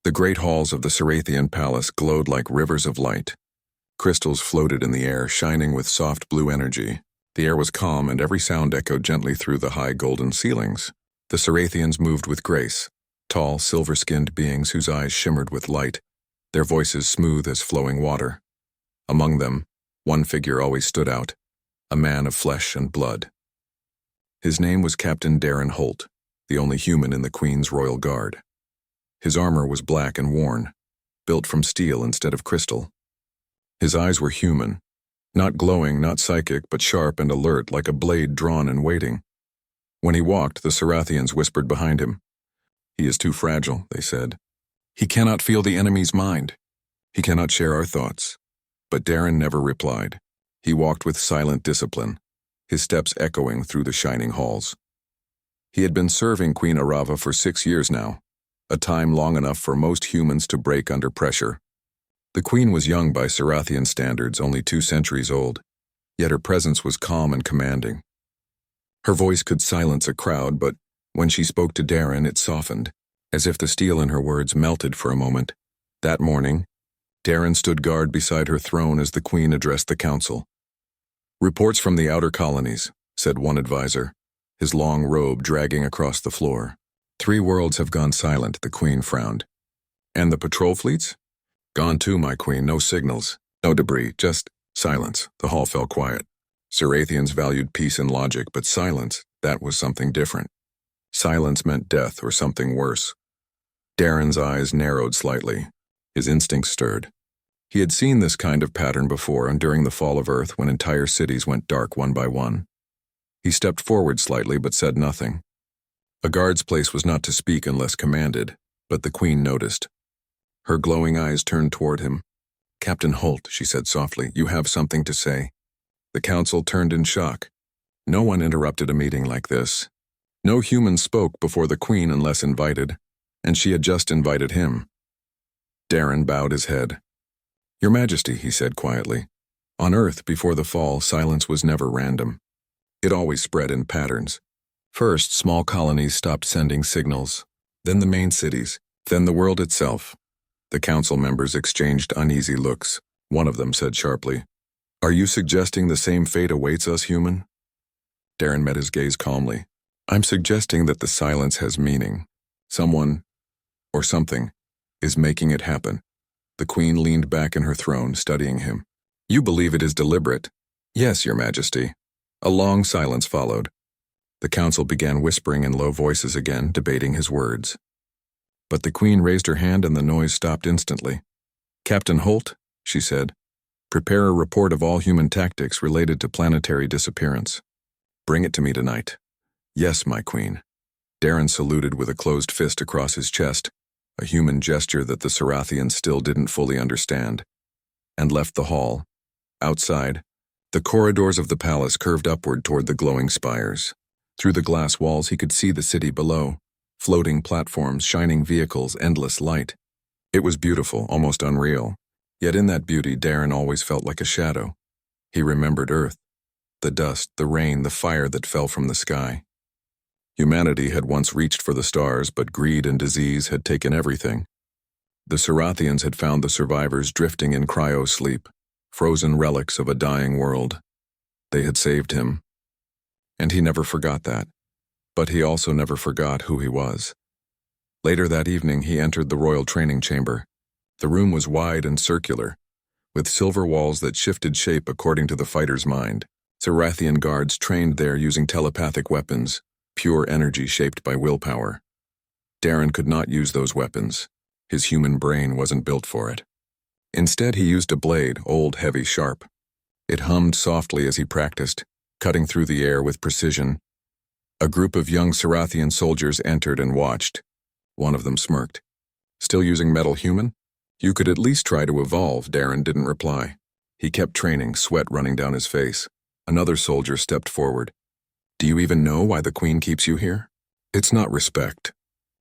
The great halls of the Cirathian palace glowed like rivers of light. Crystals floated in the air, shining with soft blue energy. The air was calm, and every sound echoed gently through the high golden ceilings. The Cirathians moved with grace, tall, silver-skinned beings whose eyes shimmered with light, their voices smooth as flowing water. Among them, one figure always stood out, a man of flesh and blood. His name was Captain Darren Holt, the only human in the Queen's royal guard. His armor was black and worn, built from steel instead of crystal. His eyes were human, not glowing, not psychic, but sharp and alert like a blade drawn and waiting. When he walked, the Cirathians whispered behind him. "He is too fragile," they said. "He cannot feel the enemy's mind. He cannot share our thoughts." But Darren never replied. He walked with silent discipline, his steps echoing through the shining halls. He had been serving Queen Arava for 6 years now, a time long enough for most humans to break under pressure. The Queen was young by Cirathian standards, only 2 centuries old, yet her presence was calm and commanding. Her voice could silence a crowd, but when she spoke to Darren, it softened, as if the steel in her words melted for a moment. That morning, Darren stood guard beside her throne as the Queen addressed the council. "Reports from the outer colonies," said one advisor, his long robe dragging across the floor. "3 worlds have gone silent," the Queen frowned. "And the patrol fleets?" "Gone too, my Queen. No signals, no debris, just silence." The hall fell quiet. Cirathians valued peace and logic, but silence, that was something different. Silence meant death or something worse. Darren's eyes narrowed slightly. His instincts stirred. He had seen this kind of pattern before, and during the fall of Earth when entire cities went dark one by one. He stepped forward slightly but said nothing. A guard's place was not to speak unless commanded, but the Queen noticed. Her glowing eyes turned toward him. "Captain Holt," she said softly, "you have something to say." The council turned in shock. No one interrupted a meeting like this. No human spoke before the Queen unless invited, and she had just invited him. Darren bowed his head. "Your Majesty," he said quietly, "on Earth before the fall, silence was never random. It always spread in patterns. First, small colonies stopped sending signals, then the main cities, then the world itself." The council members exchanged uneasy looks. One of them said sharply, "Are you suggesting the same fate awaits us, human?" Darren met his gaze calmly. "I'm suggesting that the silence has meaning. Someone, or something, is making it happen." The Queen leaned back in her throne, studying him. "You believe it is deliberate?" "Yes, Your Majesty." A long silence followed. The council began whispering in low voices again, debating his words. But the Queen raised her hand and the noise stopped instantly. "Captain Holt," she said, "prepare a report of all human tactics related to planetary disappearance. Bring it to me tonight." "Yes, my Queen." Darren saluted with a closed fist across his chest, a human gesture that the Cirathians still didn't fully understand, and left the hall. Outside, the corridors of the palace curved upward toward the glowing spires. Through the glass walls he could see the city below. Floating platforms, shining vehicles, endless light. It was beautiful, almost unreal. Yet in that beauty, Darren always felt like a shadow. He remembered Earth, the dust, the rain, the fire that fell from the sky. Humanity had once reached for the stars, but greed and disease had taken everything. The Cirathians had found the survivors drifting in cryo-sleep, frozen relics of a dying world. They had saved him. And he never forgot that. But he also never forgot who he was. Later that evening, he entered the royal training chamber. The room was wide and circular, with silver walls that shifted shape according to the fighter's mind. Cirathian guards trained there using telepathic weapons, pure energy shaped by willpower. Darren could not use those weapons. His human brain wasn't built for it. Instead, he used a blade, old, heavy, sharp. It hummed softly as he practiced, cutting through the air with precision. A group of young Cirathian soldiers entered and watched. One of them smirked. "Still using metal, human? You could at least try to evolve." Darren didn't reply. He kept training, sweat running down his face. Another soldier stepped forward. "Do you even know why the Queen keeps you here?" "It's not respect.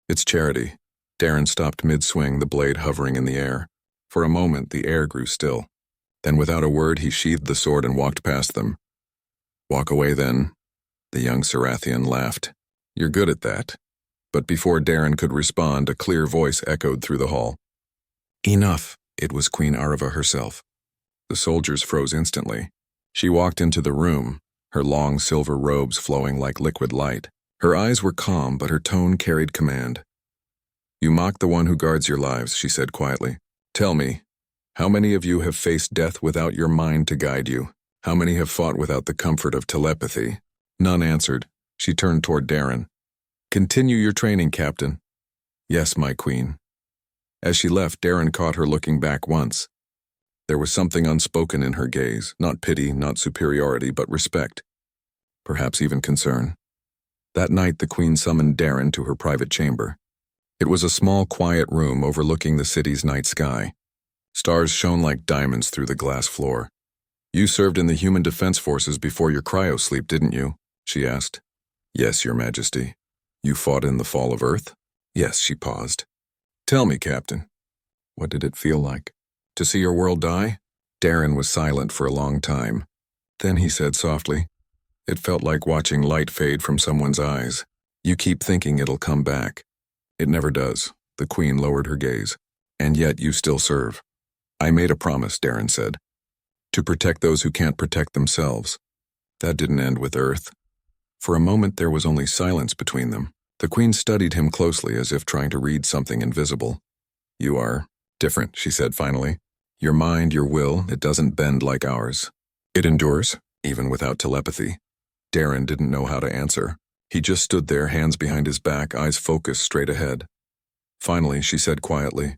It's charity." Darren stopped mid-swing, the blade hovering in the air. For a moment, the air grew still. Then without a word, he sheathed the sword and walked past them. "Walk away then." The young Cirathian laughed. "You're good at that." But before Darren could respond, a clear voice echoed through the hall. Enough! It was Queen Arava herself. The soldiers froze instantly. She walked into the room, her long silver robes flowing like liquid light. Her eyes were calm, but her tone carried command. You mock the one who guards your lives, she said quietly. Tell me, how many of you have faced death without your mind to guide you? How many have fought without the comfort of telepathy? None answered. She turned toward Darren. Continue your training, Captain. Yes, my queen. As she left, Darren caught her looking back once. There was something unspoken in her gaze, not pity, not superiority, but respect. Perhaps even concern. That night, the queen summoned Darren to her private chamber. It was a small, quiet room overlooking the city's night sky. Stars shone like diamonds through the glass floor. You served in the Human Defense Forces before your cryosleep, didn't you? She asked. Yes, Your Majesty. You fought in the fall of Earth? Yes, she paused. Tell me, Captain, what did it feel like? To see your world die? Darren was silent for a long time. Then he said softly, It felt like watching light fade from someone's eyes. You keep thinking it'll come back. It never does. The Queen lowered her gaze. And yet you still serve. I made a promise, Darren said. To protect those who can't protect themselves. That didn't end with Earth. For a moment there was only silence between them. The Queen studied him closely as if trying to read something invisible. You are different, she said finally. Your mind, your will, it doesn't bend like ours. It endures, even without telepathy. Darren didn't know how to answer. He just stood there, hands behind his back, eyes focused straight ahead. Finally, she said quietly,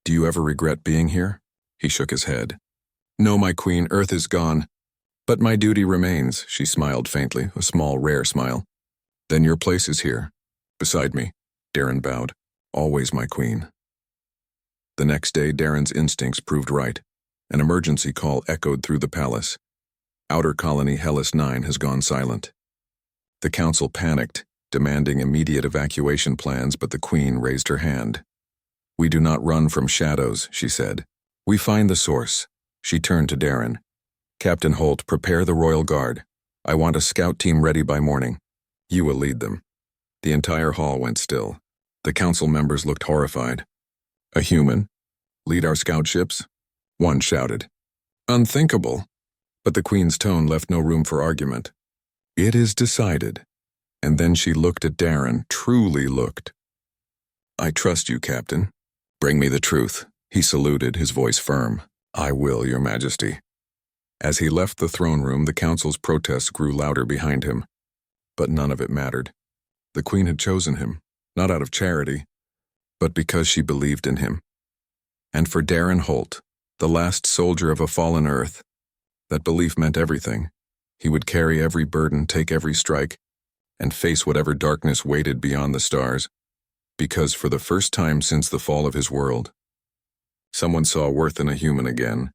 Do you ever regret being here? He shook his head. No, my queen, Earth is gone. But my duty remains, she smiled faintly, a small, rare smile. Then your place is here, beside me. Darren bowed. Always my queen. The next day, Darren's instincts proved right. An emergency call echoed through the palace. Outer Colony Hellas 9 has gone silent. The council panicked, demanding immediate evacuation plans, but the queen raised her hand. We do not run from shadows, she said. We find the source. She turned to Darren. Captain Holt, prepare the Royal Guard. I want a scout team ready by morning. You will lead them. The entire hall went still. The council members looked horrified. A human? Lead our scout ships? One shouted. Unthinkable. But the Queen's tone left no room for argument. It is decided. And then she looked at Darren, truly looked. I trust you, Captain. Bring me the truth. He saluted, his voice firm. I will, Your Majesty. As he left the throne room, the council's protests grew louder behind him. But none of it mattered. The Queen had chosen him, not out of charity, but because she believed in him. And for Darren Holt, the last soldier of a fallen Earth, that belief meant everything. He would carry every burden, take every strike, and face whatever darkness waited beyond the stars, because for the first time since the fall of his world, someone saw worth in a human again.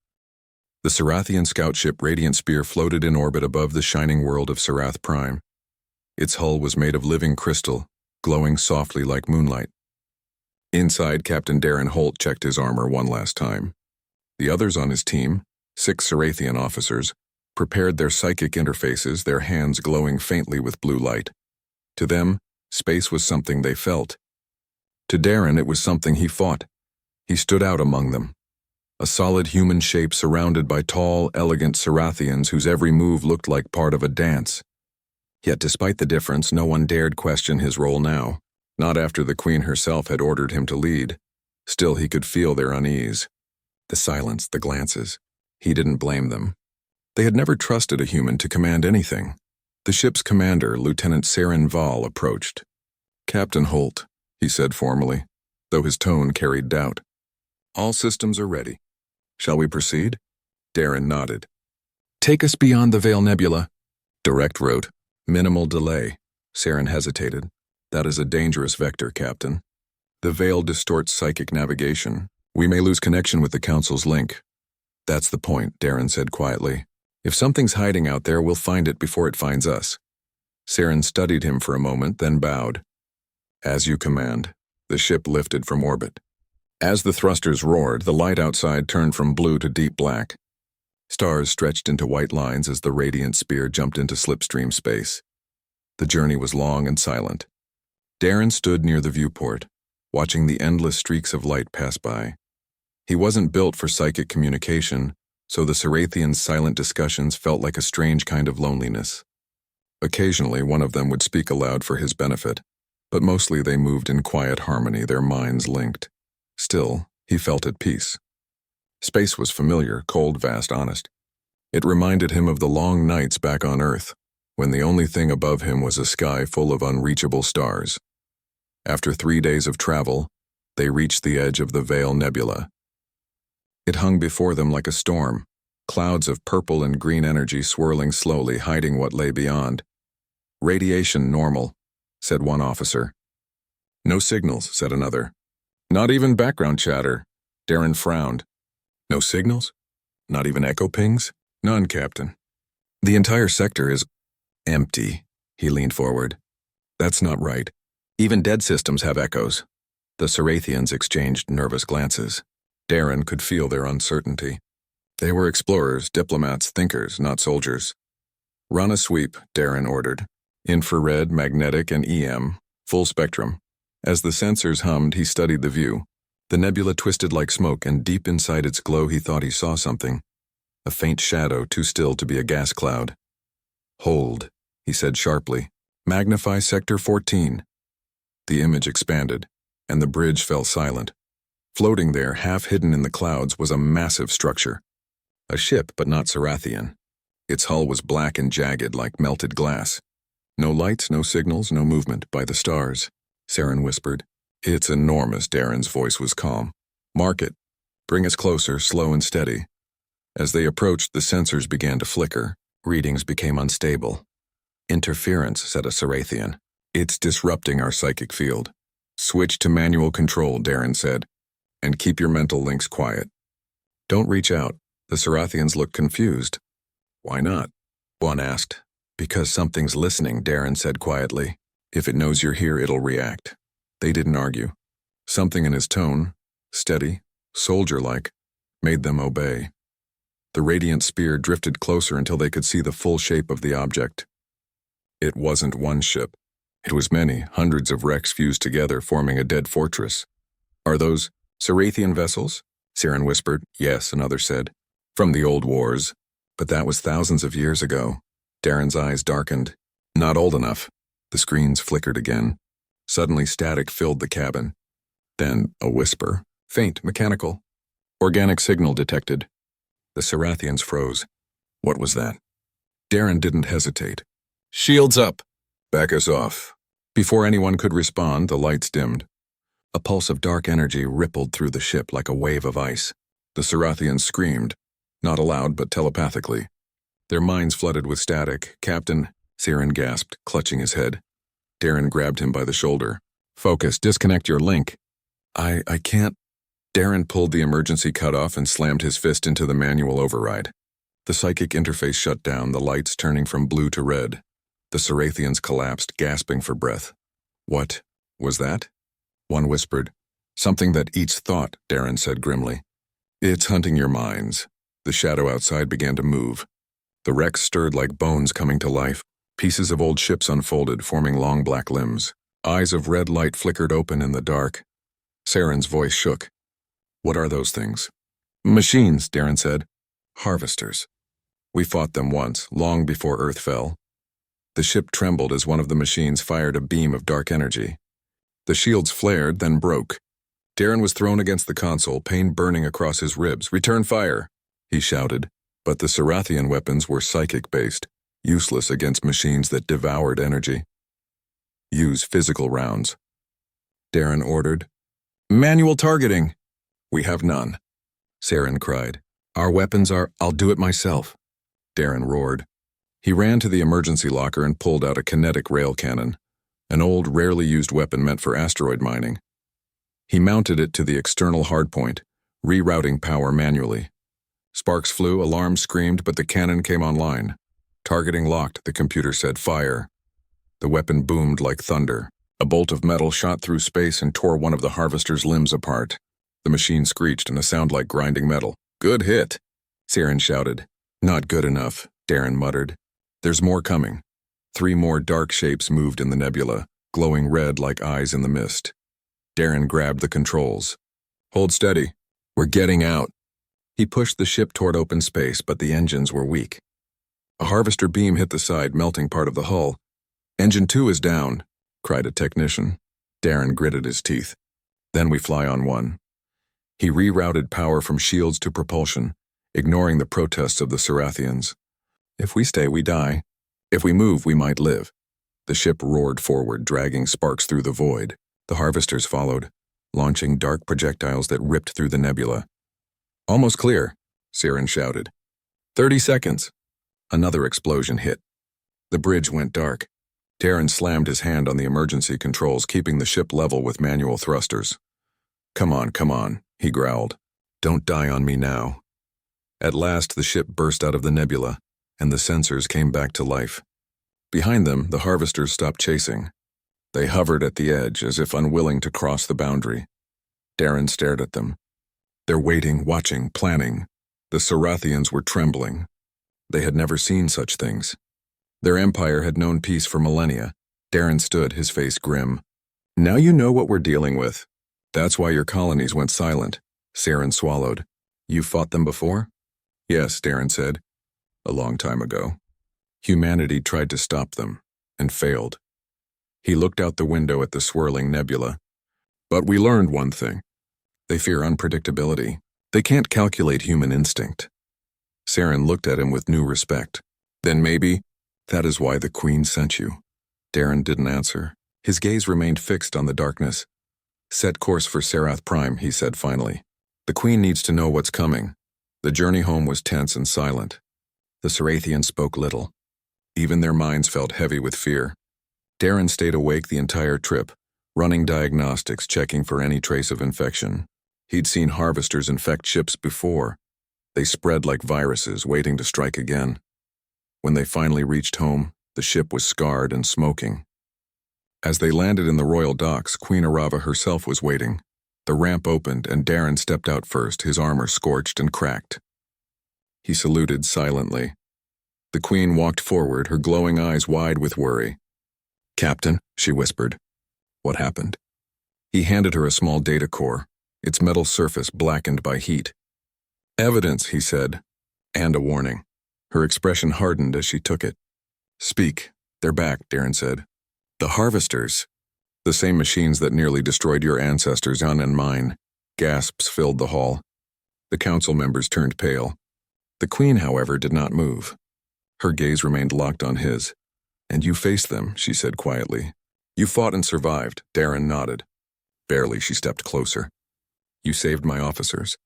The Sarathian scout ship Radiant Spear floated in orbit above the shining world of Sarath Prime. Its hull was made of living crystal, glowing softly like moonlight. Inside, Captain Darren Holt checked his armor one last time. The others on his team, 6 Sarathian officers, prepared their psychic interfaces, their hands glowing faintly with blue light. To them, space was something they felt. To Darren, it was something he fought. He stood out among them. A solid human shape surrounded by tall, elegant Sarathians whose every move looked like part of a dance. Yet despite the difference, no one dared question his role now, not after the Queen herself had ordered him to lead. Still, he could feel their unease. The silence, the glances. He didn't blame them. They had never trusted a human to command anything. The ship's commander, Lieutenant Saren Val, approached. Captain Holt, he said formally, though his tone carried doubt. All systems are ready. Shall we proceed? Darren nodded. Take us beyond the Veil Nebula. Direct route. Minimal delay. Saren hesitated. That is a dangerous vector, Captain. The Veil distorts psychic navigation. We may lose connection with the Council's link. That's the point, Darren said quietly. If something's hiding out there, we'll find it before it finds us. Saren studied him for a moment, then bowed. As you command. The ship lifted from orbit. As the thrusters roared, the light outside turned from blue to deep black. Stars stretched into white lines as the Radiant Spear jumped into slipstream space. The journey was long and silent. Darren stood near the viewport, watching the endless streaks of light pass by. He wasn't built for psychic communication, so the Sarathians' silent discussions felt like a strange kind of loneliness. Occasionally, one of them would speak aloud for his benefit, but mostly they moved in quiet harmony, their minds linked. Still, he felt at peace. Space was familiar, cold, vast, honest. It reminded him of the long nights back on Earth, when the only thing above him was a sky full of unreachable stars. After 3 days of travel, they reached the edge of the Veil Nebula. It hung before them like a storm, clouds of purple and green energy swirling slowly, hiding what lay beyond. "Radiation normal," said one officer. "No signals," said another. "Not even background chatter." Darren frowned. "No signals? Not even echo pings?" "None, Captain." "The entire sector is empty." He leaned forward. "That's not right. Even dead systems have echoes." The Sarathians exchanged nervous glances. Darren could feel their uncertainty. They were explorers, diplomats, thinkers, not soldiers. "Run a sweep," Darren ordered. "Infrared, magnetic, and EM, full spectrum." As the sensors hummed, he studied the view. The nebula twisted like smoke, and deep inside its glow he thought he saw something. A faint shadow, too still to be a gas cloud. "Hold," he said sharply. "Magnify Sector 14. The image expanded, and the bridge fell silent. Floating there, half hidden in the clouds, was a massive structure. A ship, but not Sarathian. Its hull was black and jagged like melted glass. "No lights, no signals, no movement, by the stars," Saren whispered. "It's enormous," Darren's voice was calm. "Mark it. Bring us closer, slow and steady." As they approached, the sensors began to flicker. Readings became unstable. "Interference," said a Sarathian. "It's disrupting our psychic field." "Switch to manual control," Darren said, "and keep your mental links quiet. Don't reach out." The Sarathians looked confused. "Why not?" one asked. "Because something's listening," Darren said quietly. "If it knows you're here, it'll react." They didn't argue. Something in his tone, steady, soldier-like, made them obey. The radiant spear drifted closer until they could see the full shape of the object. It wasn't one ship. It was many, hundreds of wrecks fused together, forming a dead fortress. "Are those Sarathian vessels?" Saren whispered. "Yes," another said. "From the old wars." "But that was thousands of years ago." Darren's eyes darkened. "Not old enough." The screens flickered again. Suddenly static filled the cabin. Then a whisper. Faint, mechanical. "Organic signal detected." The Sarathians froze. What was that? Darren didn't hesitate. "Shields up!" "Back us off." Before anyone could respond, the lights dimmed. A pulse of dark energy rippled through the ship like a wave of ice. The Sarathians screamed, not aloud but telepathically. Their minds flooded with static. "Captain," Saren gasped, clutching his head. Darren grabbed him by the shoulder. "Focus, disconnect your link." I can't." Darren pulled the emergency cutoff and slammed his fist into the manual override. The psychic interface shut down, the lights turning from blue to red. The Sarathians collapsed, gasping for breath. "What was that?" One whispered. "Something that eats thought," Darren said grimly. "It's hunting your minds." The shadow outside began to move. The wrecks stirred like bones coming to life. Pieces of old ships unfolded, forming long black limbs. Eyes of red light flickered open in the dark. Saren's voice shook. "What are those things?" "Machines," Darren said. "Harvesters. We fought them once, long before Earth fell." The ship trembled as one of the machines fired a beam of dark energy. The shields flared, then broke. Darren was thrown against the console, pain burning across his ribs. "Return fire!" he shouted. But the Sarathian weapons were psychic-based, useless against machines that devoured energy. "Use physical rounds," Darren ordered. "Manual targeting." "We have none," Saren cried. "Our weapons are—" "I'll do it myself," Darren roared. He ran to the emergency locker and pulled out a kinetic rail cannon, an old, rarely used weapon meant for asteroid mining. He mounted it to the external hardpoint, rerouting power manually. Sparks flew, alarms screamed, but the cannon came online. "Targeting locked," the computer said. "Fire." The weapon boomed like thunder. A bolt of metal shot through space and tore one of the harvester's limbs apart. The machine screeched in a sound like grinding metal. "Good hit," Saren shouted. "Not good enough," Darren muttered. "There's more coming." 3 more dark shapes moved in the nebula, glowing red like eyes in the mist. Darren grabbed the controls. "Hold steady. We're getting out." He pushed the ship toward open space, but the engines were weak. A harvester beam hit the side, melting part of the hull. "Engine 2 is down," cried a technician. Darren gritted his teeth. "Then we fly on 1. He rerouted power from shields to propulsion, ignoring the protests of the Sarathians. "If we stay, we die. If we move, we might live." The ship roared forward, dragging sparks through the void. The harvesters followed, launching dark projectiles that ripped through the nebula. "Almost clear," Siren shouted. 30 seconds. Another explosion hit. The bridge went dark. Darren slammed his hand on the emergency controls, keeping the ship level with manual thrusters. Come on, he growled. "Don't die on me now." At last, the ship burst out of the nebula, and the sensors came back to life. Behind them, the harvesters stopped chasing. They hovered at the edge, as if unwilling to cross the boundary. Darren stared at them. They're waiting, watching, planning. The Sarathians were trembling. They had never seen such things. Their empire had known peace for millennia. Darren stood, his face grim. "Now you know what we're dealing with. That's why your colonies went silent." Siren swallowed. "You fought them before?" "Yes," Darren said. "A long time ago. Humanity tried to stop them, and failed." He looked out the window at the swirling nebula. "But we learned one thing. They fear unpredictability. They can't calculate human instinct." Siren looked at him with new respect. "Then maybe that is why the Queen sent you." Darren didn't answer. His gaze remained fixed on the darkness. "Set course for Serath Prime," he said finally. "The Queen needs to know what's coming." The journey home was tense and silent. The Sarathians spoke little. Even their minds felt heavy with fear. Darren stayed awake the entire trip, running diagnostics, checking for any trace of infection. He'd seen harvesters infect ships before. They spread like viruses, waiting to strike again. When they finally reached home, the ship was scarred and smoking. As they landed in the royal docks, Queen Arava herself was waiting. The ramp opened, and Darren stepped out first, his armor scorched and cracked. He saluted silently. The Queen walked forward, her glowing eyes wide with worry. "Captain," she whispered. "What happened?" He handed her a small data core, its metal surface blackened by heat. "Evidence," he said, and a warning. Her expression hardened as she took it. "Speak. They're back," Darren said. "The harvesters. The same machines that nearly destroyed your ancestors and mine." Gasps filled the hall. The council members turned pale. The Queen, however, did not move. Her gaze remained locked on his. "And you faced them," she said quietly. "You fought and survived." Darren nodded. Barely, she stepped closer. "You saved my officers.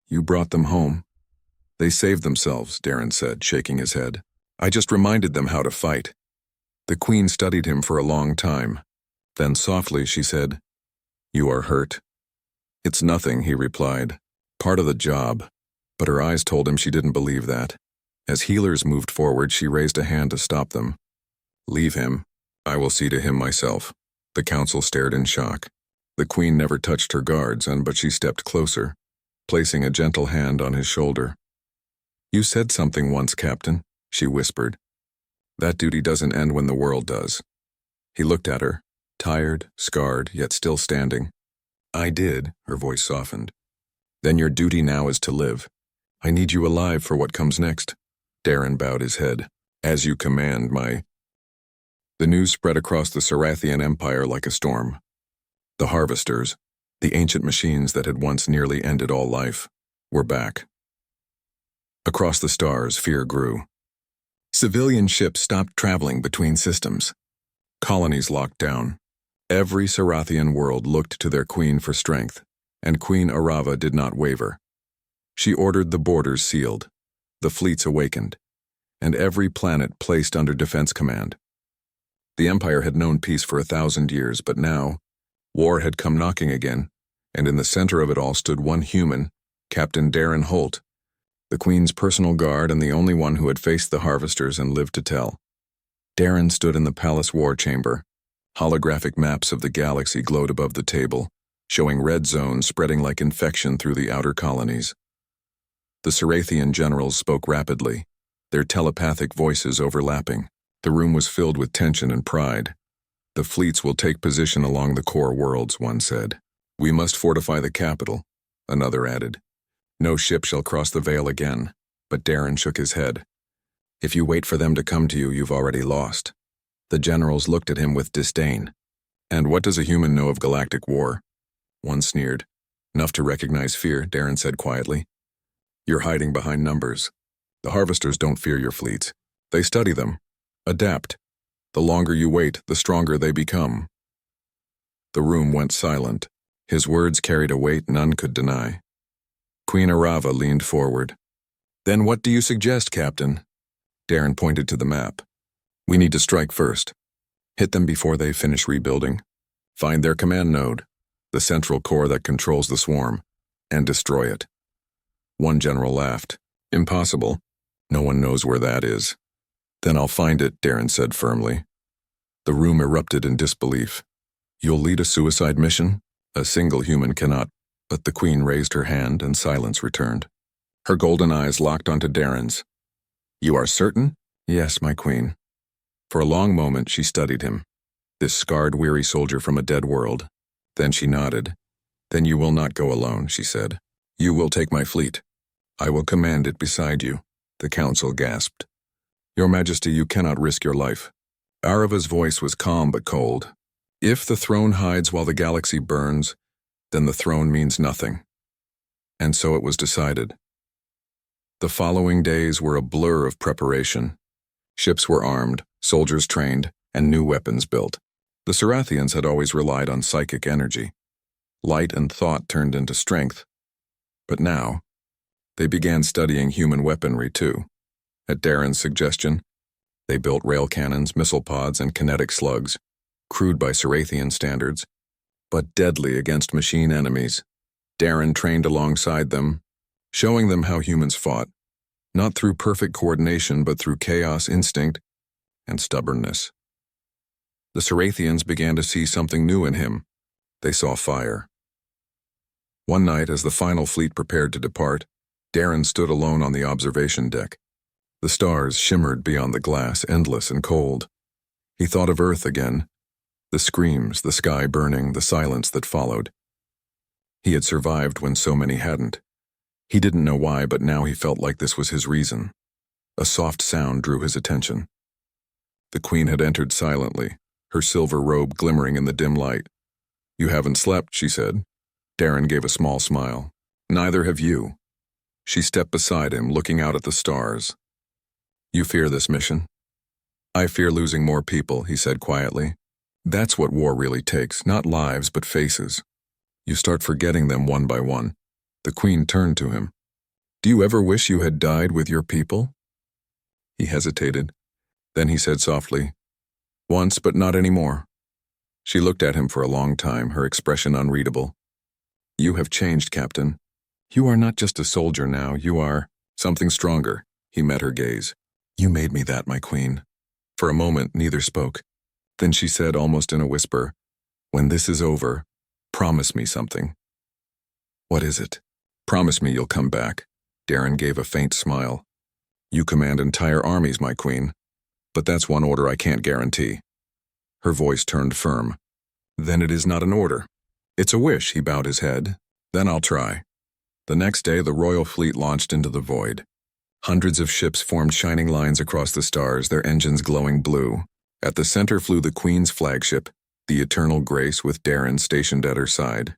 You brought them home." "They saved themselves," Darren said, shaking his head. "I just reminded them how to fight." The Queen studied him for a long time. Then softly she said, "You are hurt." "It's nothing," he replied. "Part of the job." But her eyes told him she didn't believe that. As healers moved forward, she raised a hand to stop them. "Leave him. I will see to him myself." The council stared in shock. The Queen never touched her guards, but she stepped closer, placing a gentle hand on his shoulder. "You said something once, Captain," she whispered. "That duty doesn't end when the world does." He looked at her, tired, scarred, yet still standing. "I did," her voice softened. "Then your duty now is to live. I need you alive for what comes next." Darren bowed his head. "As you command, my—" The news spread across the Sarathian Empire like a storm. The harvesters, the ancient machines that had once nearly ended all life, were back. Across the stars, fear grew. Civilian ships stopped traveling between systems. Colonies locked down. Every Sarathian world looked to their queen for strength, and Queen Arava did not waver. She ordered the borders sealed, the fleets awakened, and every planet placed under defense command. The Empire had known peace for 1,000 years, but now, war had come knocking again, and in the center of it all stood one human, Captain Darren Holt, the Queen's personal guard and the only one who had faced the harvesters and lived to tell. Darren stood in the palace war chamber. Holographic maps of the galaxy glowed above the table, showing red zones spreading like infection through the outer colonies. The Sarathian generals spoke rapidly, their telepathic voices overlapping. The room was filled with tension and pride. The fleets will take position along the core worlds, one said. We must fortify the capital, another added. No ship shall cross the veil again, but Darren shook his head. If you wait for them to come to you, you've already lost. The generals looked at him with disdain. And what does a human know of galactic war? One sneered. Enough to recognize fear, Darren said quietly. You're hiding behind numbers. The harvesters don't fear your fleets. They study them. Adapt. The longer you wait, the stronger they become. The room went silent. His words carried a weight none could deny. Queen Arava leaned forward. Then what do you suggest, Captain? Darren pointed to the map. We need to strike first. Hit them before they finish rebuilding. Find their command node, the central core that controls the swarm, and destroy it. One general laughed. Impossible. No one knows where that is. Then I'll find it, Darren said firmly. The room erupted in disbelief. You'll lead a suicide mission? A single human cannot. But the Queen raised her hand and silence returned. Her golden eyes locked onto Darren's. You are certain? Yes, my Queen. For a long moment she studied him, this scarred, weary soldier from a dead world. Then she nodded. Then you will not go alone, she said. You will take my fleet. I will command it beside you. The council gasped. Your Majesty, you cannot risk your life. Arava's voice was calm but cold. If the throne hides while the galaxy burns, then the throne means nothing. And so it was decided. The following days were a blur of preparation. Ships were armed, soldiers trained, and new weapons built. The Sarathians had always relied on psychic energy. Light and thought turned into strength. But now, they began studying human weaponry too. At Darren's suggestion, they built rail cannons, missile pods, and kinetic slugs, crude by Sarathian standards, but deadly against machine enemies. Darren trained alongside them, showing them how humans fought, not through perfect coordination but through chaos, instinct, and stubbornness. The Sarathians began to see something new in him. They saw fire. One night, as the final fleet prepared to depart, Darren stood alone on the observation deck. The stars shimmered beyond the glass, endless and cold. He thought of Earth again, the screams, the sky burning, the silence that followed. He had survived when so many hadn't. He didn't know why, but now he felt like this was his reason. A soft sound drew his attention. The Queen had entered silently, her silver robe glimmering in the dim light. You haven't slept, she said. Darren gave a small smile. Neither have you. She stepped beside him, looking out at the stars. You fear this mission? I fear losing more people, he said quietly. That's what war really takes, not lives, but faces. You start forgetting them one by one. The Queen turned to him. Do you ever wish you had died with your people? He hesitated. Then he said softly, Once, but not anymore. She looked at him for a long time, her expression unreadable. You have changed, Captain. You are not just a soldier now, you are something stronger. He met her gaze. You made me that, my Queen. For a moment, neither spoke. Then she said, almost in a whisper, When this is over, promise me something. What is it? Promise me you'll come back. Darren gave a faint smile. You command entire armies, my Queen. But that's one order I can't guarantee. Her voice turned firm. Then it is not an order. It's a wish, he bowed his head. Then I'll try. The next day, the royal fleet launched into the void. Hundreds of ships formed shining lines across the stars, their engines glowing blue. At the center flew the Queen's flagship, the Eternal Grace, with Darren stationed at her side.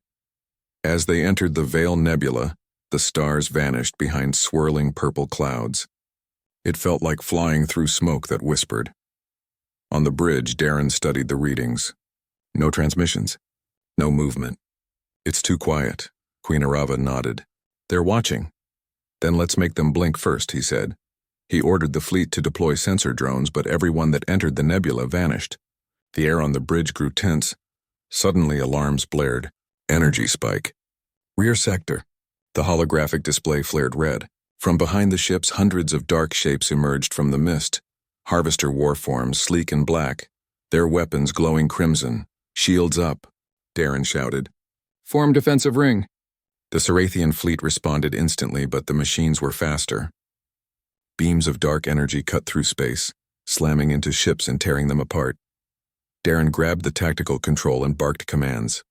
As they entered the Veil Nebula, the stars vanished behind swirling purple clouds. It felt like flying through smoke that whispered. On the bridge, Darren studied the readings. No transmissions. No movement. It's too quiet. Queen Arava nodded. They're watching. Then let's make them blink first, he said. He ordered the fleet to deploy sensor drones, but everyone that entered the nebula vanished. The air on the bridge grew tense. Suddenly alarms blared. Energy spike. Rear sector. The holographic display flared red. From behind the ships, hundreds of dark shapes emerged from the mist. Harvester warforms, sleek and black. Their weapons glowing crimson. Shields up. Darren shouted. Form defensive ring. The Sarathian fleet responded instantly, but the machines were faster. Beams of dark energy cut through space, slamming into ships and tearing them apart. Darren grabbed the tactical control and barked commands.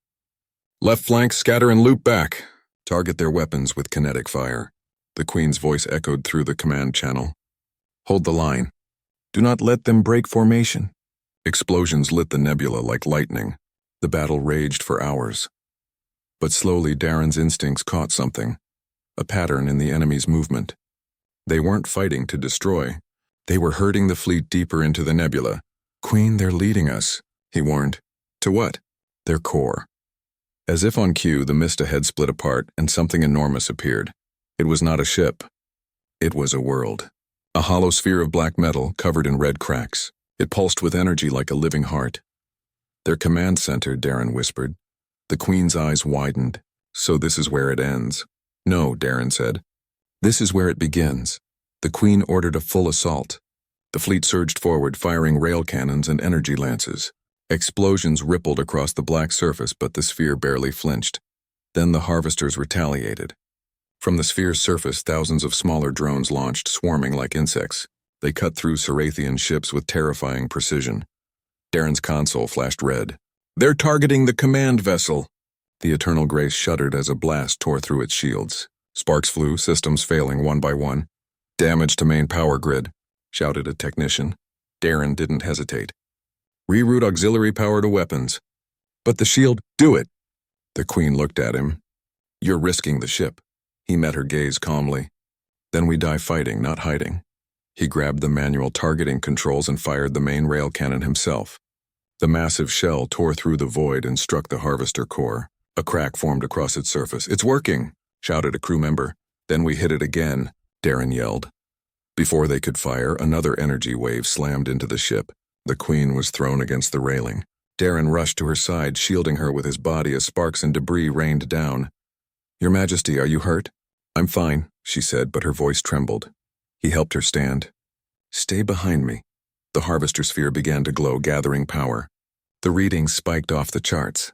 Left flank, scatter and loop back. Target their weapons with kinetic fire. The Queen's voice echoed through the command channel. Hold the line. Do not let them break formation. Explosions lit the nebula like lightning. The battle raged for hours. But slowly Darren's instincts caught something. A pattern in the enemy's movement. They weren't fighting to destroy. They were herding the fleet deeper into the nebula. Queen, they're leading us, he warned. To what? Their core. As if on cue, the mist ahead split apart and something enormous appeared. It was not a ship. It was a world. A hollow sphere of black metal covered in red cracks. It pulsed with energy like a living heart. Their command center, Darren whispered. The Queen's eyes widened. So this is where it ends. No, Darren said. This is where it begins. The Queen ordered a full assault. The fleet surged forward, firing rail cannons and energy lances. Explosions rippled across the black surface, but the sphere barely flinched. Then the harvesters retaliated. From the sphere's surface, thousands of smaller drones launched, swarming like insects. They cut through Sarathian ships with terrifying precision. Darren's console flashed red. They're targeting the command vessel. The Eternal Grace shuddered as a blast tore through its shields. Sparks flew, systems failing one by one. Damage to main power grid, shouted a technician. Darren didn't hesitate. Reroute auxiliary power to weapons. But the shield, do it. The Queen looked at him. You're risking the ship. He met her gaze calmly. Then we die fighting, not hiding. He grabbed the manual targeting controls and fired the main rail cannon himself. The massive shell tore through the void and struck the harvester core. A crack formed across its surface. It's working, shouted a crew member. Then we hit it again, Darren yelled. Before they could fire, another energy wave slammed into the ship. The Queen was thrown against the railing. Darren rushed to her side, shielding her with his body as sparks and debris rained down. Your Majesty, are you hurt? I'm fine, she said, but her voice trembled. He helped her stand. Stay behind me. The harvester sphere began to glow, gathering power. The readings spiked off the charts.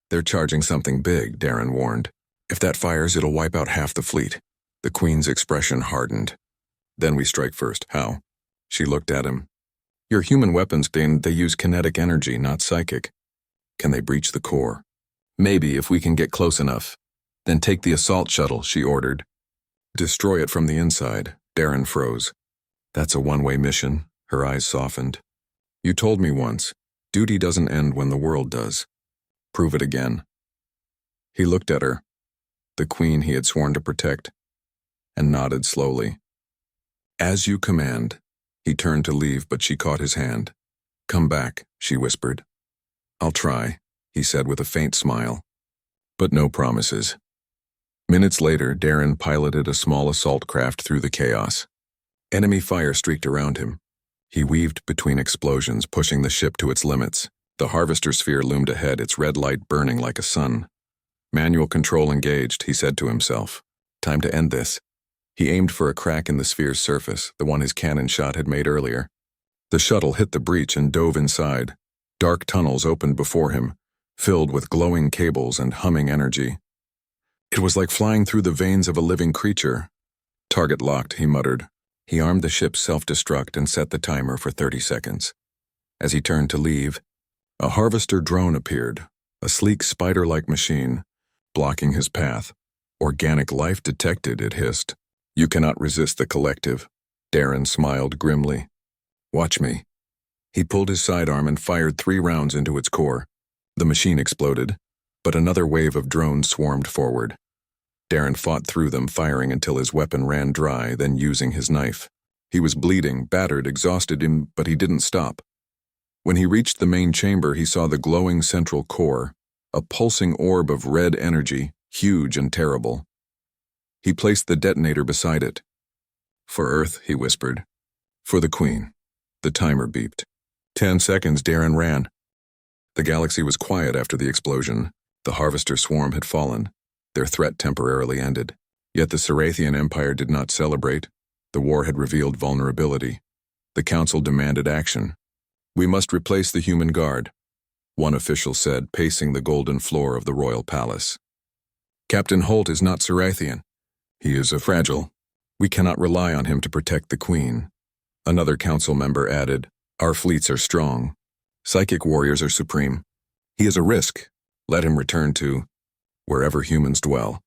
They're charging something big, Darren warned. If that fires, it'll wipe out half the fleet. The Queen's expression hardened. Then we strike first. How? She looked at him. Your human weapons, Dane, they use kinetic energy, not psychic. Can they breach the core? Maybe, if we can get close enough. Then take the assault shuttle, she ordered. Destroy it from the inside. Darren froze. That's a one-way mission. Her eyes softened. You told me once, duty doesn't end when the world does. Prove it again. He looked at her, the Queen he had sworn to protect, and nodded slowly. As you command. He turned to leave, but she caught his hand. Come back, she whispered. I'll try, he said with a faint smile. But no promises. Minutes later, Darren piloted a small assault craft through the chaos. Enemy fire streaked around him. He weaved between explosions, pushing the ship to its limits. The harvester sphere loomed ahead, its red light burning like a sun. Manual control engaged, he said to himself. Time to end this. He aimed for a crack in the sphere's surface, the one his cannon shot had made earlier. The shuttle hit the breach and dove inside. Dark tunnels opened before him, filled with glowing cables and humming energy. It was like flying through the veins of a living creature. Target locked, he muttered. He armed the ship's self-destruct and set the timer for 30 seconds. As he turned to leave, a harvester drone appeared, a sleek spider-like machine, blocking his path. Organic life detected, it hissed. You cannot resist the collective. Darren smiled grimly. Watch me. He pulled his sidearm and fired 3 rounds into its core. The machine exploded, but another wave of drones swarmed forward. Darren fought through them, firing until his weapon ran dry, then using his knife. He was bleeding, battered, exhausted, but he didn't stop. When he reached the main chamber, he saw the glowing central core, a pulsing orb of red energy, huge and terrible. He placed the detonator beside it. For Earth, he whispered. For the Queen. The timer beeped. 10 seconds, Darren ran. The galaxy was quiet after the explosion. The harvester swarm had fallen. Their threat temporarily ended. Yet the Sarathian Empire did not celebrate. The war had revealed vulnerability. The Council demanded action. We must replace the human guard, one official said, pacing the golden floor of the royal palace. Captain Holt is not Sarathian. He is a fragile. We cannot rely on him to protect the Queen. Another council member added, Our fleets are strong. Psychic warriors are supreme. He is a risk. Let him return to wherever humans dwell.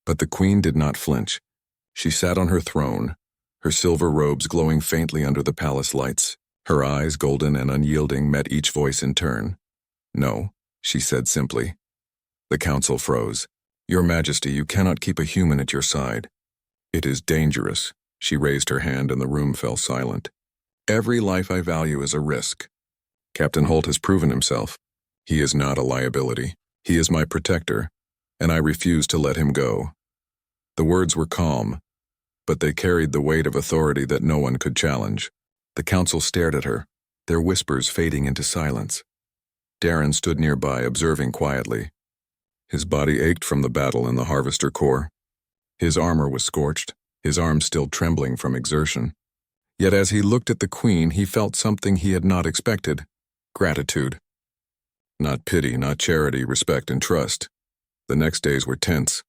But the queen did not flinch. She sat on her throne, her silver robes glowing faintly under the palace lights. Her eyes, golden and unyielding, met each voice in turn. No, she said simply. The council froze. Your Majesty, you cannot keep a human at your side. It is dangerous. She raised her hand and the room fell silent. Every life I value is a risk. Captain Holt has proven himself. He is not a liability. He is my protector, and I refuse to let him go. The words were calm, but they carried the weight of authority that no one could challenge. The council stared at her, their whispers fading into silence. Darren stood nearby, observing quietly. His body ached from the battle in the Harvester Corps. His armor was scorched, his arms still trembling from exertion. Yet as he looked at the queen, he felt something he had not expected. Gratitude. Not pity, not charity, respect and trust. The next days were tense.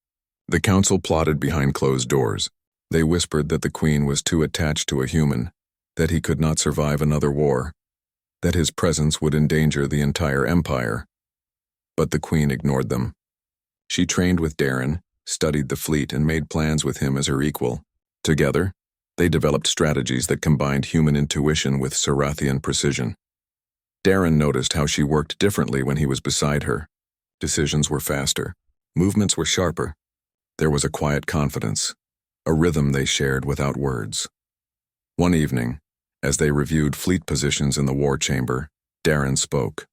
The council plotted behind closed doors. They whispered that the queen was too attached to a human, that he could not survive another war, that his presence would endanger the entire empire. But the queen ignored them. She trained with Darren, studied the fleet, and made plans with him as her equal. Together, they developed strategies that combined human intuition with Sarathian precision. Darren noticed how she worked differently when he was beside her. Decisions were faster. Movements were sharper. There was a quiet confidence, a rhythm they shared without words. One evening, as they reviewed fleet positions in the war chamber, Darren spoke.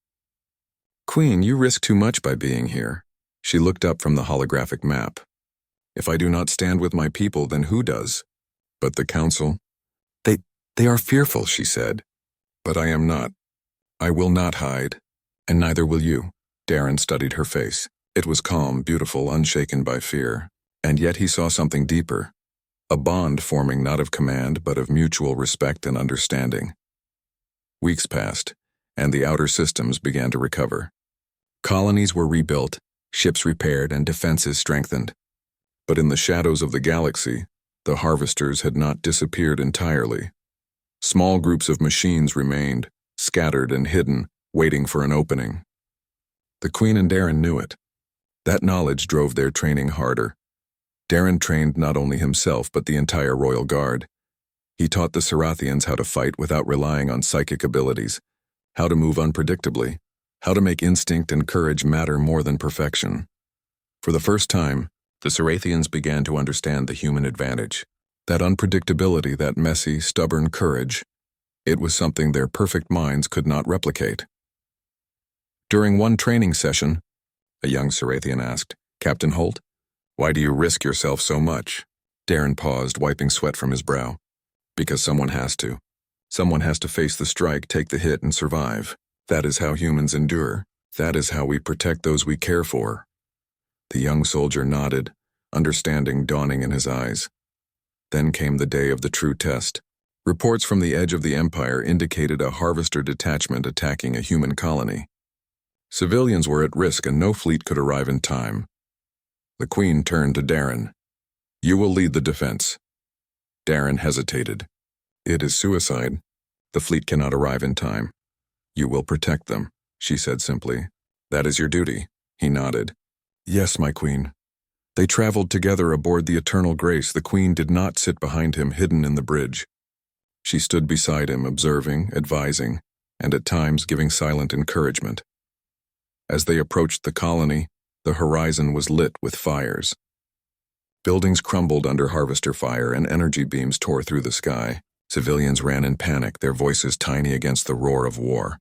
Queen, you risk too much by being here. She looked up from the holographic map. If I do not stand with my people, then who does? But the council? They are fearful, she said. But I am not. I will not hide, and neither will you. Darren studied her face. It was calm, beautiful, unshaken by fear. And yet he saw something deeper. A bond forming not of command, but of mutual respect and understanding. Weeks passed, and the outer systems began to recover. Colonies were rebuilt, ships repaired, and defenses strengthened. But in the shadows of the galaxy, the harvesters had not disappeared entirely. Small groups of machines remained, scattered and hidden, waiting for an opening. The Queen and Darren knew it. That knowledge drove their training harder. Darren trained not only himself but the entire Royal Guard. He taught the Sarathians how to fight without relying on psychic abilities, how to move unpredictably, how to make instinct and courage matter more than perfection. For the first time, the Sarathians began to understand the human advantage. That unpredictability, that messy, stubborn courage. It was something their perfect minds could not replicate. During one training session, a young Sarathian asked, Captain Holt, why do you risk yourself so much? Darren paused, wiping sweat from his brow. Because someone has to. Someone has to face the strike, take the hit, and survive. That is how humans endure. That is how we protect those we care for. The young soldier nodded, understanding dawning in his eyes. Then came the day of the true test. Reports from the edge of the Empire indicated a harvester detachment attacking a human colony. Civilians were at risk and no fleet could arrive in time. The Queen turned to Darren. You will lead the defense. Darren hesitated. It is suicide. The fleet cannot arrive in time. You will protect them, she said simply. That is your duty. He nodded. Yes, my Queen. They traveled together aboard the Eternal Grace. The Queen did not sit behind him, hidden in the bridge. She stood beside him, observing, advising, and at times giving silent encouragement. As they approached the colony, the horizon was lit with fires. Buildings crumbled under harvester fire and energy beams tore through the sky. Civilians ran in panic, their voices tiny against the roar of war.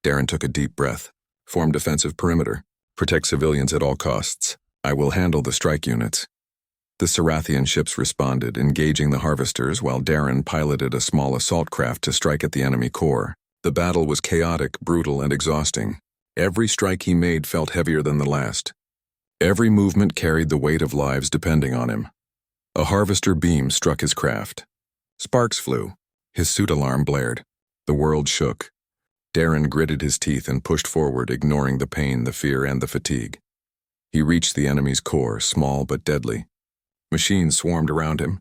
Darren took a deep breath. Form defensive perimeter. Protect civilians at all costs. I will handle the strike units. The Sarathian ships responded, engaging the harvesters while Darren piloted a small assault craft to strike at the enemy core. The battle was chaotic, brutal, and exhausting. Every strike he made felt heavier than the last. Every movement carried the weight of lives depending on him. A harvester beam struck his craft. Sparks flew. His suit alarm blared. The world shook. Darren gritted his teeth and pushed forward, ignoring the pain, the fear, and the fatigue. He reached the enemy's core, small but deadly. Machines swarmed around him.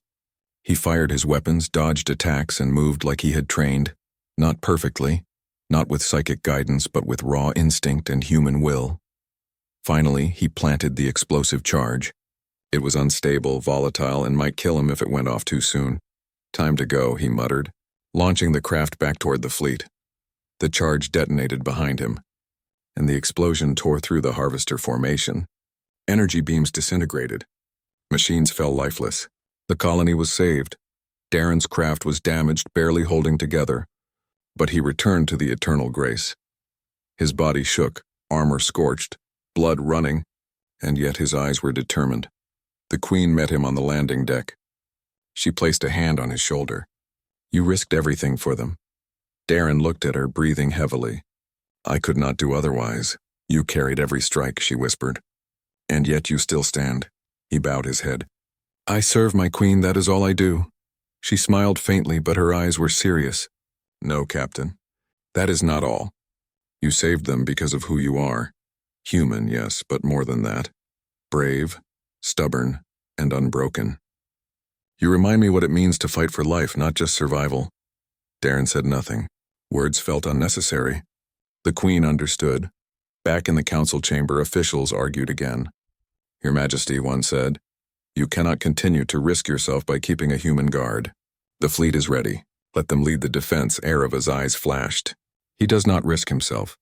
He fired his weapons, dodged attacks, and moved like he had trained. Not perfectly, not with psychic guidance but with raw instinct and human will. Finally, he planted the explosive charge. It was unstable, volatile, and might kill him if it went off too soon. "Time to go," he muttered, launching the craft back toward the fleet. The charge detonated behind him, and the explosion tore through the harvester formation. Energy beams disintegrated. Machines fell lifeless. The colony was saved. Darren's craft was damaged, barely holding together, but he returned to the eternal grace. His body shook, armor scorched, blood running, and yet his eyes were determined. The Queen met him on the landing deck. She placed a hand on his shoulder. "You risked everything for them." Darren looked at her, breathing heavily. "I could not do otherwise. You carried every strike," she whispered. "And yet you still stand." He bowed his head. "I serve my Queen, that is all I do." She smiled faintly, but her eyes were serious. "No, Captain. That is not all. You saved them because of who you are. Human, yes, but more than that. Brave, stubborn, and unbroken. You remind me what it means to fight for life, not just survival." Darren said nothing. Words felt unnecessary. The Queen understood. Back in the council chamber, officials argued again. "Your Majesty," one said, "you cannot continue to risk yourself by keeping a human guard. The fleet is ready. Let them lead the defense." Ereva's eyes flashed. "He does not risk himself.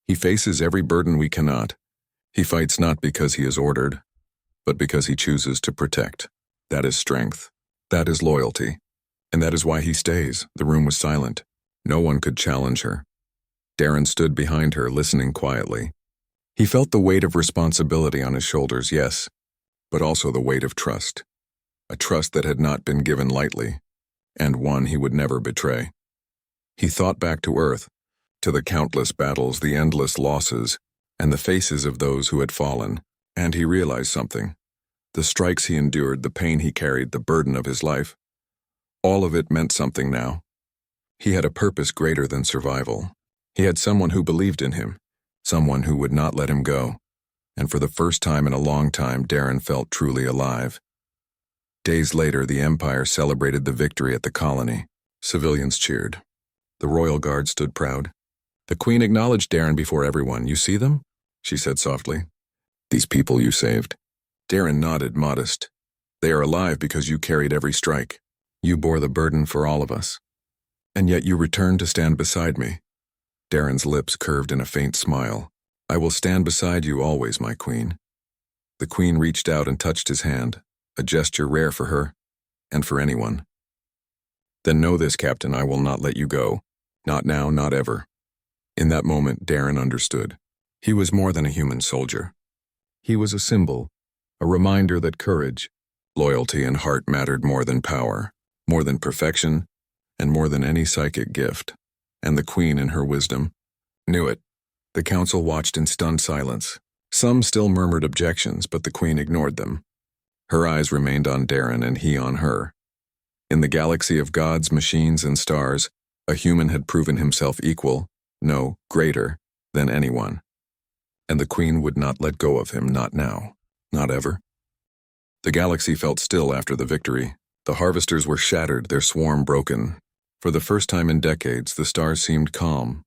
He faces every burden we cannot. He fights not because he is ordered, but because he chooses to protect. That is strength. That is loyalty. And that is why he stays." The room was silent. No one could challenge her. Darren stood behind her, listening quietly. He felt the weight of responsibility on his shoulders, yes, but also the weight of trust. A trust that had not been given lightly, and one he would never betray. He thought back to Earth, to the countless battles, the endless losses, and the faces of those who had fallen, and he realized something. The strikes he endured, the pain he carried, the burden of his life. All of it meant something now. He had a purpose greater than survival. He had someone who believed in him, someone who would not let him go. And for the first time in a long time, Darren felt truly alive. Days later, the Empire celebrated the victory at the colony. Civilians cheered. The Royal Guard stood proud. The Queen acknowledged Darren before everyone. "You see them?" she said softly. "These people you saved." Darren nodded, modest. "They are alive because you carried every strike. You bore the burden for all of us. And yet you returned to stand beside me." Darren's lips curved in a faint smile. "I will stand beside you always, my Queen." The Queen reached out and touched his hand, a gesture rare for her, and for anyone. "Then know this, Captain, I will not let you go. Not now, not ever." In that moment, Darren understood. He was more than a human soldier. He was a symbol, a reminder that courage, loyalty, and heart mattered more than power, more than perfection, and more than any psychic gift. And the Queen, in her wisdom, knew it. The council watched in stunned silence. Some still murmured objections, but the Queen ignored them. Her eyes remained on Darren and he on her. In the galaxy of gods, machines, and stars, a human had proven himself equal, no, greater, than anyone. And the Queen would not let go of him, not now, not ever. The galaxy felt still after the victory. The harvesters were shattered, their swarm broken. For the first time in decades, the stars seemed calm,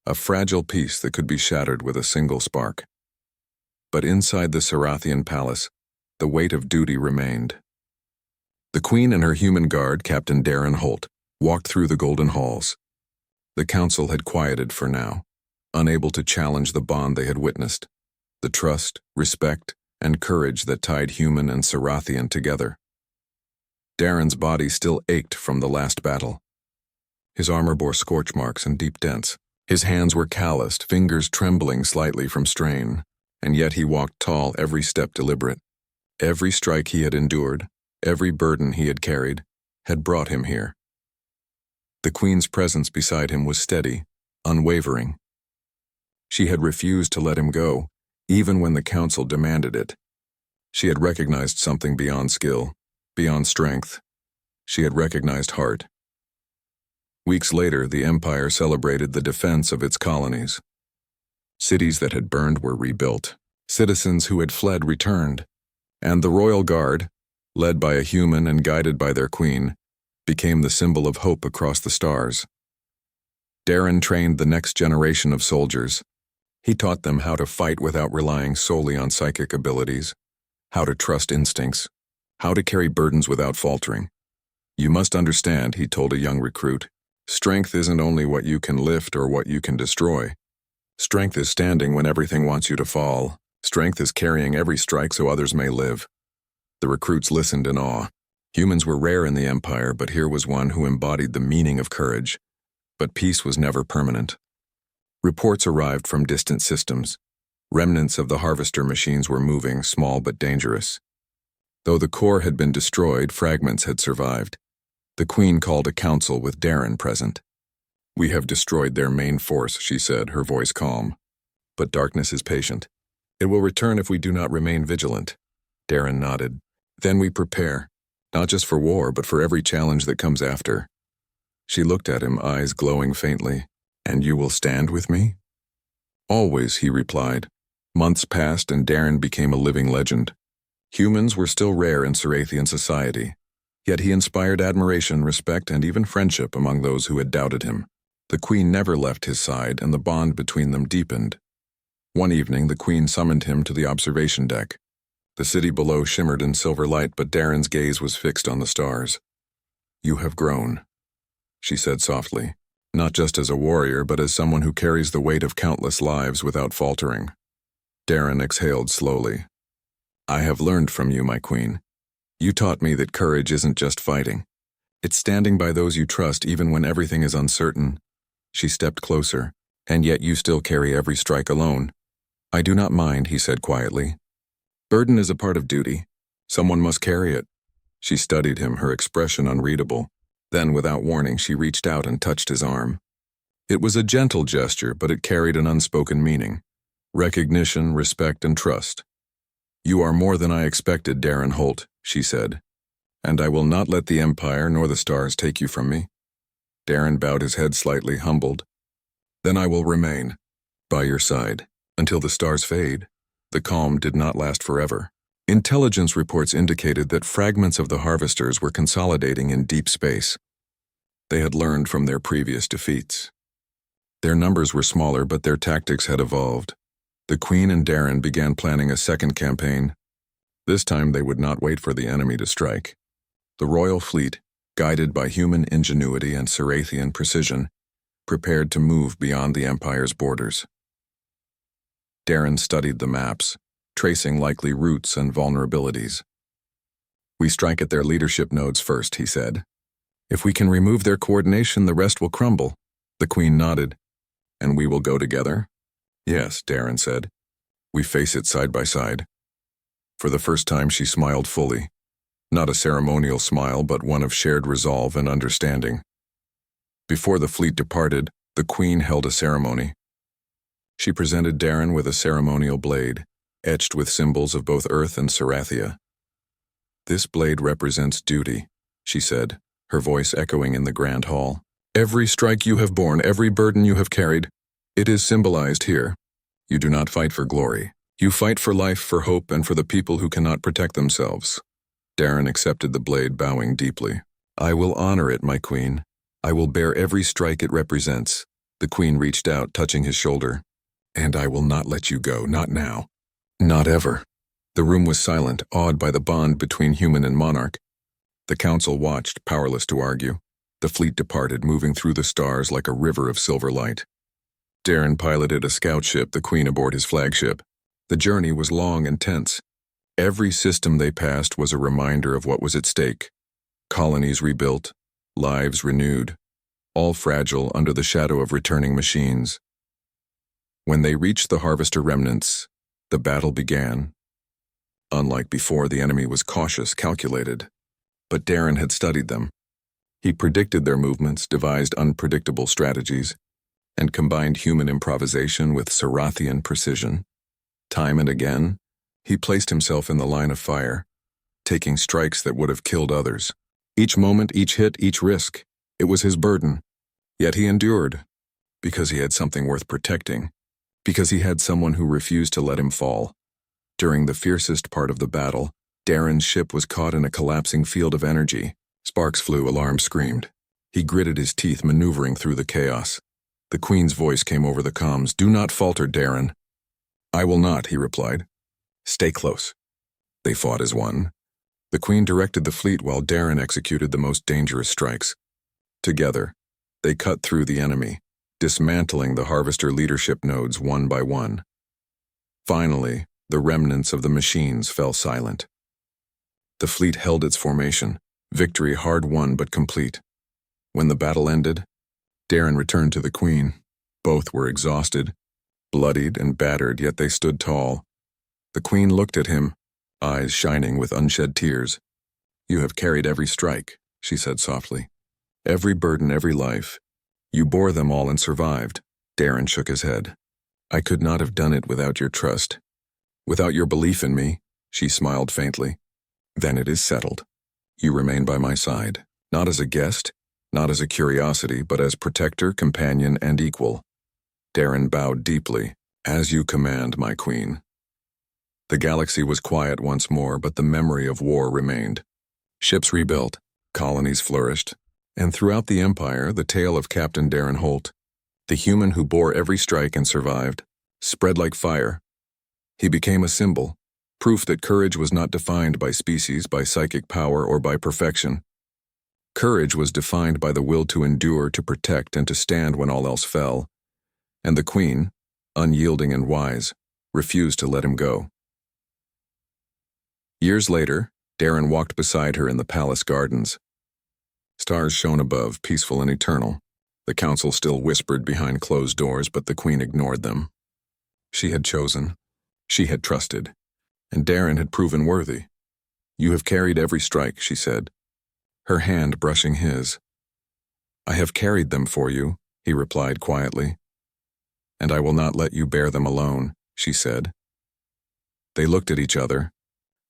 a fragile piece that could be shattered with a single spark. But inside the Sarathian palace, the weight of duty remained. The Queen and her human guard, Captain Darren Holt, walked through the golden halls. The council had quieted for now, unable to challenge the bond they had witnessed, the trust, respect, and courage that tied human and Sarathian together. Darren's body still ached from the last battle. His armor bore scorch marks and deep dents. His hands were calloused, fingers trembling slightly from strain, and yet he walked tall, every step deliberate. Every strike he had endured, every burden he had carried, had brought him here. The Queen's presence beside him was steady, unwavering. She had refused to let him go, even when the council demanded it. She had recognized something beyond skill, beyond strength. She had recognized heart. Weeks later, the Empire celebrated the defense of its colonies. Cities that had burned were rebuilt. Citizens who had fled returned. And the Royal Guard, led by a human and guided by their Queen, became the symbol of hope across the stars. Darren trained the next generation of soldiers. He taught them how to fight without relying solely on psychic abilities, how to trust instincts, how to carry burdens without faltering. You must understand, he told a young recruit, strength isn't only what you can lift or what you can destroy. Strength is standing when everything wants you to fall. Strength is carrying every strike so others may live. The recruits listened in awe. Humans were rare in the Empire, but here was one who embodied the meaning of courage. But peace was never permanent. Reports arrived from distant systems. Remnants of the harvester machines were moving, small but dangerous. Though the core had been destroyed, fragments had survived. The Queen called a council with Darren present. We have destroyed their main force, she said, her voice calm. But darkness is patient. It will return if we do not remain vigilant. Darren nodded. Then we prepare, not just for war, but for every challenge that comes after. She looked at him, eyes glowing faintly. And you will stand with me? Always, he replied. Months passed and Darren became a living legend. Humans were still rare in Cirathian society, yet he inspired admiration, respect, and even friendship among those who had doubted him. The Queen never left his side, and the bond between them deepened. One evening, the Queen summoned him to the observation deck. The city below shimmered in silver light, but Darren's gaze was fixed on the stars. You have grown, she said softly, not just as a warrior, but as someone who carries the weight of countless lives without faltering. Darren exhaled slowly. I have learned from you, my Queen. You taught me that courage isn't just fighting. It's standing by those you trust even when everything is uncertain. She stepped closer. And yet you still carry every strike alone. I do not mind, he said quietly. Burden is a part of duty. Someone must carry it. She studied him, her expression unreadable. Then, without warning, she reached out and touched his arm. It was a gentle gesture, but it carried an unspoken meaning. Recognition, respect, and trust. You are more than I expected, Darren Holt, she said. And I will not let the Empire nor the stars take you from me. Darren bowed his head slightly, humbled. Then I will remain, by your side, until the stars fade. The calm did not last forever. Intelligence reports indicated that fragments of the harvesters were consolidating in deep space. They had learned from their previous defeats. Their numbers were smaller, but their tactics had evolved. The Queen and Darren began planning a second campaign. This time they would not wait for the enemy to strike. The royal fleet, guided by human ingenuity and Cirathian precision, prepared to move beyond the Empire's borders. Darren studied the maps, tracing likely routes and vulnerabilities. We strike at their leadership nodes first, he said. If we can remove their coordination, the rest will crumble. The Queen nodded. And we will go together? Yes, Darren said. We face it side by side. For the first time, she smiled fully. Not a ceremonial smile, but one of shared resolve and understanding. Before the fleet departed, the Queen held a ceremony. She presented Darren with a ceremonial blade, etched with symbols of both Earth and Cirathia. This blade represents duty, she said, her voice echoing in the grand hall. Every strike you have borne, every burden you have carried, it is symbolized here. You do not fight for glory. You fight for life, for hope, and for the people who cannot protect themselves. Darren accepted the blade, bowing deeply. I will honor it, my Queen. I will bear every strike it represents. The Queen reached out, touching his shoulder. And I will not let you go, not now. Not ever. The room was silent, awed by the bond between human and monarch. The council watched, powerless to argue. The fleet departed, moving through the stars like a river of silver light. Darren piloted a scout ship, the Queen aboard his flagship. The journey was long and tense. Every system they passed was a reminder of what was at stake. Colonies rebuilt, lives renewed, all fragile under the shadow of returning machines. When they reached the harvester remnants, the battle began. Unlike before, the enemy was cautious, calculated. But Darren had studied them. He predicted their movements, devised unpredictable strategies, and combined human improvisation with Cirathian precision. Time and again, he placed himself in the line of fire, taking strikes that would have killed others. Each moment, each hit, each risk, it was his burden. Yet he endured, because he had something worth protecting, because he had someone who refused to let him fall. During the fiercest part of the battle, Darren's ship was caught in a collapsing field of energy. Sparks flew, alarms screamed. He gritted his teeth, maneuvering through the chaos. The Queen's voice came over the comms. "Do not falter, Darren." "I will not," he replied. "Stay close." They fought as one. The Queen directed the fleet while Darren executed the most dangerous strikes. Together, they cut through the enemy, dismantling the Harvester leadership nodes one by one. Finally, the remnants of the machines fell silent. The fleet held its formation, victory hard won but complete. When the battle ended, Darren returned to the Queen. Both were exhausted, bloodied and battered, yet they stood tall. The Queen looked at him, eyes shining with unshed tears. "You have carried every strike," she said softly. "Every burden, every life. You bore them all and survived." Darren shook his head. "I could not have done it without your trust. Without your belief in me," she smiled faintly. "Then it is settled. You remain by my side, not as a guest, not as a curiosity, but as protector, companion, and equal." Darren bowed deeply. "As you command, my Queen." The galaxy was quiet once more, but the memory of war remained. Ships rebuilt, colonies flourished, and throughout the Empire, the tale of Captain Darren Holt, the human who bore every strike and survived, spread like fire. He became a symbol, proof that courage was not defined by species, by psychic power, or by perfection. Courage was defined by the will to endure, to protect, and to stand when all else fell. And the Queen, unyielding and wise, refused to let him go. Years later, Darren walked beside her in the palace gardens. Stars shone above, peaceful and eternal. The council still whispered behind closed doors, but the Queen ignored them. She had chosen. She had trusted. And Darren had proven worthy. "You have carried every strike," she said, her hand brushing his. "I have carried them for you," he replied quietly. "And I will not let you bear them alone," she said. They looked at each other,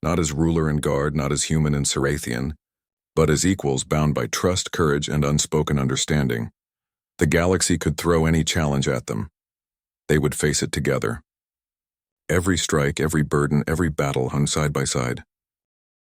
not as ruler and guard, not as human and Sarathian, but as equals bound by trust, courage, and unspoken understanding. The galaxy could throw any challenge at them. They would face it together. Every strike, every burden, every battle hung side by side.